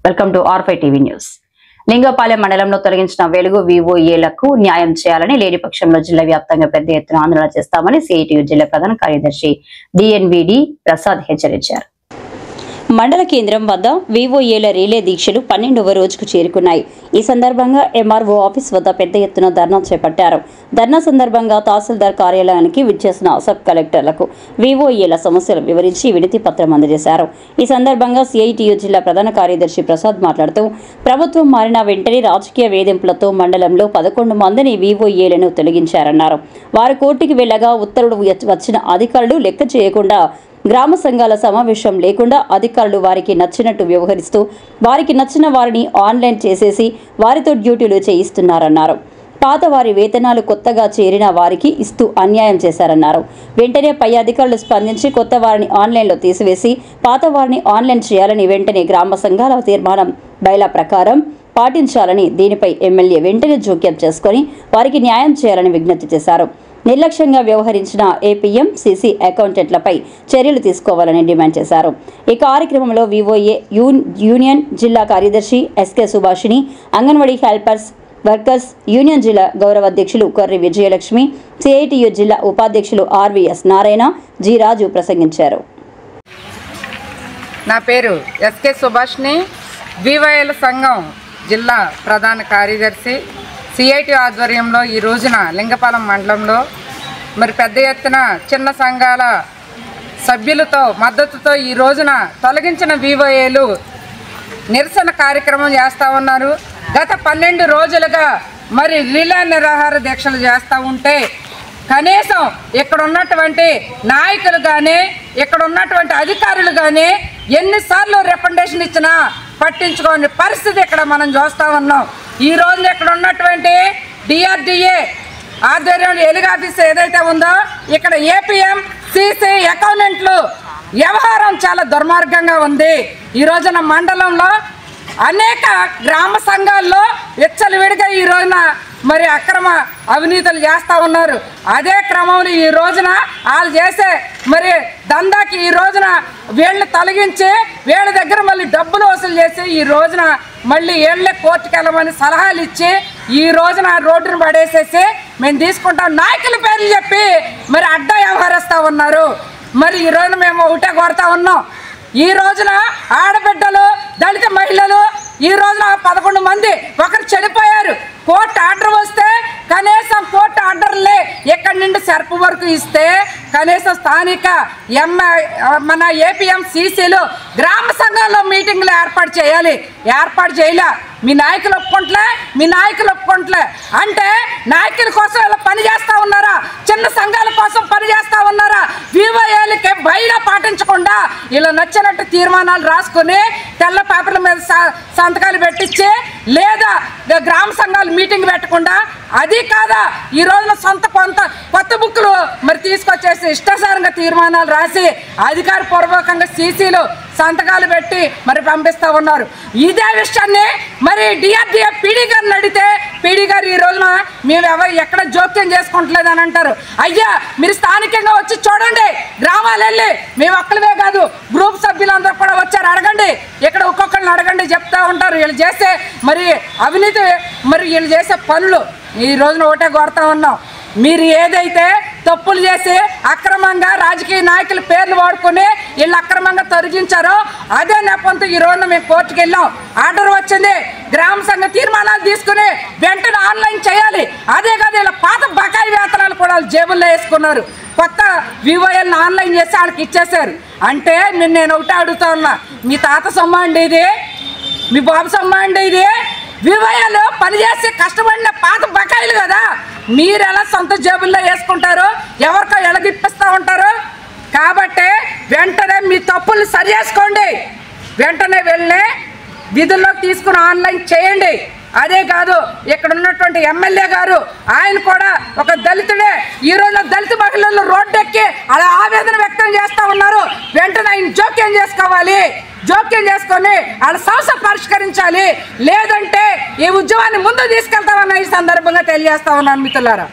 Welcome to R5 TV news. Lingapalem మండలంలో తొలగించిన వెలుగు వివోఏలకు న్యాయం చేయాలని లేని పక్షంలో జిల్లా వ్యాప్తంగా పెద్ద ఎత్తున ఆందోళన చేస్తామని సిఐటియు జిల్లా ప్రధాన కార్యదర్శి DNVD ప్రసాద్ హెచ్చరించారు. మండల కేంద్రం వద్ద వివోఏల రిలే దీక్షలు 12వ రోజుకు చేరుకున్నాయి. ఈ సందర్భంగా MRO ఆఫీస్ వద్ద పెద్ద ఎత్తున ధర్నా చేపట్టారు. ధర్నా సందర్భంగా తహసీల్దార్ కార్యాలయానికి విచ్చేసిన సబ్ కలెక్టర్లకు వివోఏల సమస్యలు వివరించి వినతి పత్రం అందజేశారు. ఈ సందర్భంగా సిఐటియు జిల్లా ప్రధాన కార్యదర్శి ప్రసాద్ మాట్లాడుతూ ప్రభుత్వం మారిన వెంటనే రాజకీయ వేధింపులతో మండలంలో 11 మందిని వివోఏలను తొలగించారన్నారు. వారు కోర్టుకు వెళ్లగా ఉత్తర్వులు వచ్చిన అధికారులు లెక్క చేయకుండా గ్రామ సంఘాల సమావేశం లేకుండా అధికారులు వారికి నచ్చినట్టు వ్యవహరిస్తూ వారికి నచ్చిన వారిని ఆన్లైన్ చేసేసి వారితో డ్యూటీలు చేయిస్తున్నారన్నారు. పాత వారి వేతనాలు కొత్తగా చేరిన వారికి ఇస్తూ అన్యాయం చేశారన్నారు. వెంటనే పై అధికారులు స్పందించి కొత్త వారిని ఆన్లైన్లో తీసివేసి పాత వారిని ఆన్లైన్ చేయాలని వెంటనే గ్రామ సంఘాల తీర్మానం బైలా ప్రకారం పాటించాలని దీనిపై ఎమ్మెల్యే వెంటనే జోక్యం చేసుకుని వారికి న్యాయం చేయాలని విజ్ఞప్తి చేశారు. నిర్లక్ష్యంగా వ్యవహరించిన APM CC అకౌంటెంట్లపై చర్యలు తీసుకోవాలని డిమాండ్ చేశారు. ఈ కార్యక్రమంలో వివోఏ యూనియన్ జిల్లా కార్యదర్శి SK Subhashini, anganwadi helpers workers union జిల్లా గౌరవ అధ్యక్షులు కొర్రి విజయలక్ష్మి, CITU జిల్లా ఉపాధ్యక్షులు RVS నారాయణ, G రాజు ప్రసంగించారు. నా పేరు SK సుభాషిణి, వివోఏల సంఘం జిల్లా ప్రధాన కార్యదర్శి. CITU ఆధ్వర్యంలో ఈ రోజున లింగపాలెం మండలంలో మరి పెద్ద ఎత్తున చిన్న సంఘాల సభ్యులతో మద్దతుతో ఈ రోజున తొలగించిన వివోఏలు నిరసన కార్యక్రమం చేస్తూ ఉన్నారు. గత 12 రోజులుగా మరి రిలే నిరాహార దీక్షలు చేస్తూ ఉంటే కనీసం ఇక్కడ ఉన్నటువంటి నాయకులు కానీ ఇక్కడ ఉన్నటువంటి అధికారులు కానీ ఎన్నిసార్లు రికమెండేషన్ ఇచ్చినా పట్టించుకోని పరిస్థితి ఇక్కడ మనం చూస్తూ ఉన్నాం. ఈ రోజున ఇక్కడ ఉన్నటువంటి DRDA ఆధ్వర్యంలో ఎలుగు ఆఫీస్ ఏదైతే ఉందో ఇక్కడ APM CC అకౌంటెంట్లు వ్యవహారం చాలా దుర్మార్గంగా ఉంది. ఈ రోజున మండలంలో అనేక గ్రామ సంఘాల్లో విచ్చలవిడిగా ఈ రోజున మరి అక్రమ అవినీతులు చేస్తూ ఉన్నారు. అదే క్రమంలో ఈ రోజున వాళ్ళు చేసే మరి దందాకి ఈ రోజున వీళ్ళని తొలగించి వీళ్ళ దగ్గర మళ్ళీ డబ్బులు వసూలు చేసి ఈ రోజున మళ్ళీ వీళ్ళే కోర్టుకు వెళ్ళమని సలహాలు ఇచ్చి ఈ రోజున రోడ్డును పడేసేసి మేము తీసుకుంటాం నాయకుల పేర్లు చెప్పి మరి అడ్డా వ్యవహరిస్తూ ఉన్నారు. మరి ఈ రోజున మేము ఒకటే కోరుతా ఉన్నాం. ఈ రోజున ఆడబిడ్డలు దళిత మహిళలు ఈ రోజున 11 మంది ఒకరు చనిపోయారు. కోర్టు ఆర్డర్ వస్తే కనీసం కోర్టు ఆర్డర్లే ఎక్కడి నుండి సర్పు వరకు ఇస్తే కనీసం స్థానిక మన APM CCలు గ్రామ సంఘాల్లో మీటింగ్లు ఏర్పాటు చేయాలి. ఏర్పాటు చేయలే. మీ నాయకులు ఒప్పుకుంటలే అంటే నాయకుల కోసం ఇలా పని చేస్తూ ఉన్నారా? చిన్న సంఘాల కోసం పని చేస్తూ ఉన్నారా? వివోఏలకి బయట పాటించకుండా ఇలా నచ్చినట్టు తీర్మానాలు రాసుకుని తెల్ల పేపర్ల మీద సంతకాలు పెట్టించి లేదా గ్రామ సంఘాలు మీటింగ్ పెట్టకుండా అది కాదా ఈ రోజున కొత్త బుక్లు మరి తీసుకొచ్చేసి ఇష్టాసారంగా తీర్మానాలు రాసి అధికారపూర్వకంగా CCలు సంతకాలు పెట్టి మరి పంపిస్తూ ఉన్నారు. ఇదే విషయాన్ని మరి DRDA PD గారిని అడిగితే PD గారు ఈ రోజున మేము ఎక్కడ జోక్యం చేసుకుంటలేదు అని అంటారు. అయ్యా మీరు స్థానికంగా వచ్చి చూడండి, గ్రామాలు వెళ్ళి మేము ఒక్కరివే కాదు గ్రూప్ సభ్యులందరూ కూడా వచ్చారు, అడగండి, ఇక్కడ ఒక్కొక్కరిని అడగండి చెప్తూ ఉంటారు. వీళ్ళు చేసే మరి అవినీతి మరి వీళ్ళు చేసే పనులు ఈ రోజున ఒకటే కోరుతా ఉన్నాం. మీరు ఏదైతే తప్పులు చేసి అక్రమంగా రాజకీయ నాయకుల పేర్లు వాడుకొని వీళ్ళు అక్రమంగా తొలగించారో అదే నెపంతో ఈ రోజున మేము కోర్టుకు వెళ్ళాం. ఆర్డర్ వచ్చింది. గ్రామ సంఘ తీర్మానాలు తీసుకుని వెంటనే ఆన్లైన్ చేయాలి. అదే కాదు ఇలా పాత బకాయి వేతనాలు కూడా జేబుల్లో వేసుకున్నారు. కొత్త వివోఏలను ఆన్లైన్ చేసి వాళ్ళకి ఇచ్చేశారు. అంటే నేను ఒకటే అడుగుతా ఉన్నా, మీ తాత సొమ్మ అండి ఇది? మీ బాబు సొమ్మ అండి ఇది? వివోఏలు పనిచేసి కష్టపడిన పాత బకాయిలు కదా, మీరు ఎలా సొంత జేబుల్లో వేసుకుంటారు? ఎవరికో ఎలగిప్పిస్తూ ఉంటారు. కాబట్టి వెంటనే మీ తప్పులు సరి చేసుకోండి. వెంటనే వెళ్ళి విధుల్లోకి తీసుకుని ఆన్లైన్ చేయండి. అదే కాదు ఇక్కడ ఉన్నటువంటి ఎమ్మెల్యే గారు ఆయన కూడా ఒక దళితుడే. ఈ రోజు దళిత మహిళలు రోడ్డెక్కి అలా ఆవేదన వ్యక్తం చేస్తూ ఉన్నారు. వెంటనే ఆయన జోక్యం చేసుకోవాలి. జోక్యం చేసుకొని వాళ్ళ సమస్య పరిష్కరించాలి. లేదంటే ఈ ఉద్యమాన్ని ముందు తీసుకెళ్తామన్న ఈ సందర్భంగా తెలియజేస్తా ఉన్నాను మిత్రులారా.